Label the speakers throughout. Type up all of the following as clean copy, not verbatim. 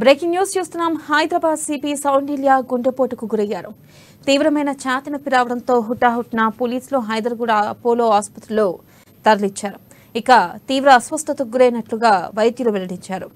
Speaker 1: Breaking news చూస్తున్నాం. Hyderabad CP సౌండిల్య గుండెపోటుకు గురయ్యారు. తీవ్రమైన ఛాతీ నొప్పి రావడంతో హుటాహుటిన పోలీసులు హైదర్గూడ అపోలో ఆసుపత్రిలో తరలించారు. ఇక తీవ్ర అస్వస్థతకు గురైనట్లుగా వైద్యులు వెల్లడించారు.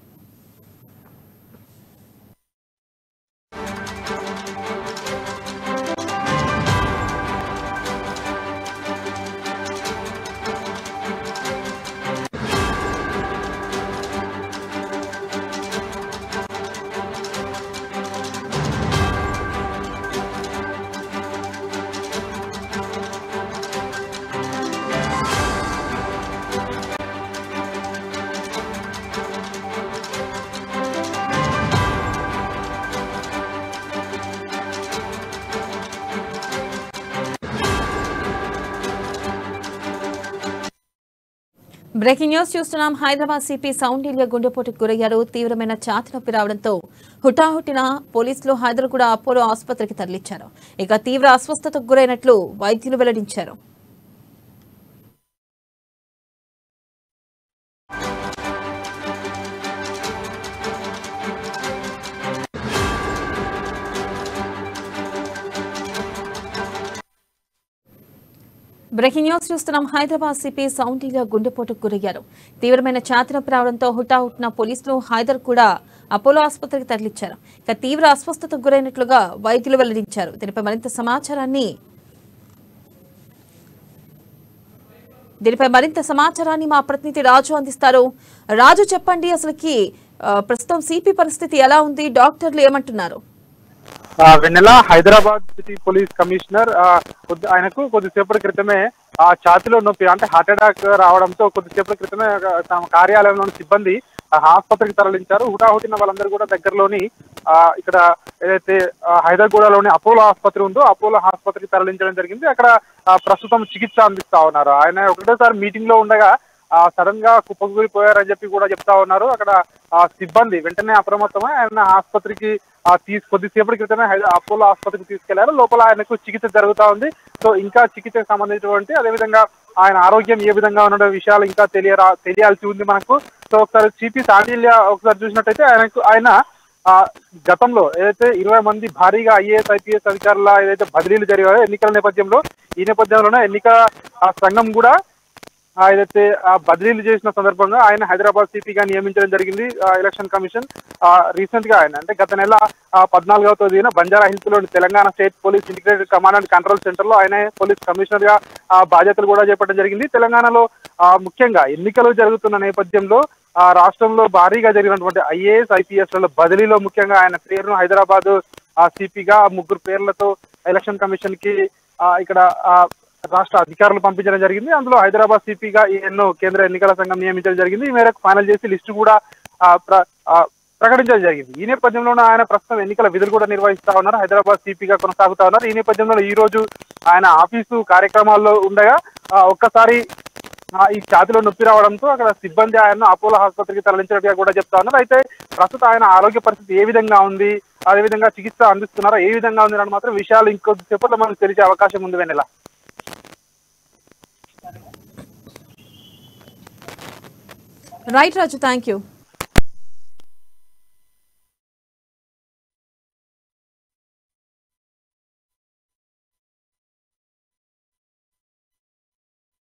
Speaker 1: బ్రేకింగ్ న్యూస్ చూస్తున్నాం. హైదరాబాద్ సిపి సౌండిల్య గుండెపోటుకు గురయ్యారు. తీవ్రమైన ఛాతీ నొప్పి రావడంతో హుటాహుటిన పోలీసులు హైదర్గూడ అపోలో ఆసుపత్రికి తరలించారు. ఇక తీవ్ర అస్వస్థతకు గురైనట్లు వైద్యులు వెల్లడించారు. బ్రేకింగ్ న్యూస్ చూస్తున్నాం. హైదరాబాద్ సిపి సౌండిల్య గుండెపోటుకు గురయ్యారు. తీవ్రమైన ఛాతీ నొప్పి రావడంతో హుటాహుటిన పోలీసులు హైదర్గూడ అపోలో ఆసుపత్రికి తరలించారు. ఇక తీవ్ర అస్వస్థతకు గురైనట్లుగా వైద్యులు వెల్లడించారు. దీనిపై మరింత సమాచారాన్ని మా ప్రతినిధి రాజు అందిస్తారు. రాజు, చెప్పండి, అసలుకి ప్రస్తుతం సిపి పరిస్థితి ఎలా ఉంది? డాక్టర్లు ఏమంటున్నారు?
Speaker 2: వెన్నెల, హైదరాబాద్ సిటీ పోలీస్ కమిషనర్ ఆయనకు కొద్దిసేపటి క్రితమే ఛాతీలో నొప్పి అంటే హార్ట్ అటాక్ రావడంతో కొద్దిసేపటి క్రితమే తమ కార్యాలయంలోని సిబ్బంది ఆసుపత్రికి తరలించారు. హుటాహుటిన వాళ్ళందరూ కూడా దగ్గరలోని ఇక్కడ ఏదైతే హైదర్గూడలోని అపోలో ఆసుపత్రి ఉందో అపోలో ఆసుపత్రికి తరలించడం జరిగింది. అక్కడ ప్రస్తుతం చికిత్స అందిస్తా ఉన్నారు. ఆయన ఒకటేసారి మీటింగ్ లో ఉండగా సడన్ గా కుప్పకూలిపోయారని చెప్పి కూడా చెప్తా ఉన్నారు. అక్కడ సిబ్బంది వెంటనే అప్రమత్తమై ఆయన ఆసుపత్రికి కొద్దిసేపటి క్రితమే అపోలో ఆసుపత్రికి తీసుకెళ్లారు. లోపల ఆయనకు చికిత్స జరుగుతా ఉంది. సో ఇంకా చికిత్సకు సంబంధించినటువంటి అదేవిధంగా ఆయన ఆరోగ్యం ఏ విధంగా ఉన్న విషయాలు ఇంకా తెలియాల్సి ఉంది మనకు. సో ఒకసారి సిపి సౌండిల్య ఒకసారి చూసినట్టయితే ఆయన గతంలో ఏదైతే 20 మంది భారీగా ఐఏఎస్ ఐపీఎస్ అధికారుల ఏదైతే బదిలీలు జరిగాయో ఎన్నికల నేపథ్యంలో ఈ నేపథ్యంలోనే ఎన్నికల సంఘం కూడా ఏదైతే బదిలీలు చేసిన సందర్భంగా ఆయన హైదరాబాద్ సిపిగా నియమించడం జరిగింది. ఎలక్షన్ కమిషన్ రీసెంట్ గా ఆయన అంటే గత నెల 14వ తేదీన బంజారా హిల్స్ లోని Telangana state police integrated command and control centre లో ఆయన పోలీస్ కమిషనర్ గా బాధ్యతలు కూడా చేపట్టడం జరిగింది. తెలంగాణలో ముఖ్యంగా ఎన్నికలు జరుగుతున్న నేపథ్యంలో రాష్ట్రంలో భారీగా జరిగినటువంటి ఐఏఎస్ ఐపీఎస్ ల బదిలీలో ముఖ్యంగా ఆయన పేరును హైదరాబాద్ సిపిగా 3 పేర్లతో ఎలక్షన్ కమిషన్ కి ఇక్కడ రాష్ట్ర అధికారులు పంపించడం జరిగింది. అందులో హైదరాబాద్ సిపిగా ఎన్నో కేంద్ర ఎన్నికల సంఘం నియమించడం జరిగింది. ఈ మేరకు ఫైనల్ చేసి లిస్టు కూడా ప్రకటించడం జరిగింది. ఈ నేపథ్యంలోనే ఆయన ప్రస్తుతం ఎన్నికల విధులు కూడా నిర్వహిస్తా ఉన్నారు. హైదరాబాద్ సిపిగా కొనసాగుతా ఉన్నారు. ఈ నేపథ్యంలో ఈ రోజు ఆయన ఆఫీసు కార్యక్రమాల్లో ఉండగా ఒక్కసారి ఈ ఛాతీలో నొప్పి రావడంతో అక్కడ సిబ్బంది ఆయన్ను అపోలో ఆసుపత్రికి తరలించినట్టుగా కూడా చెప్తా ఉన్నారు. అయితే ప్రస్తుతం ఆయన ఆరోగ్య పరిస్థితి ఏ విధంగా ఉంది, అదేవిధంగా చికిత్స అందిస్తున్నారా, ఏ విధంగా ఉంది అని మాత్రం విషయాలు ఇంకొద్దిసేపట్లో మనకు తెలిసే అవకాశం ఉంది. Vennela.
Speaker 1: Right Raju, thank you.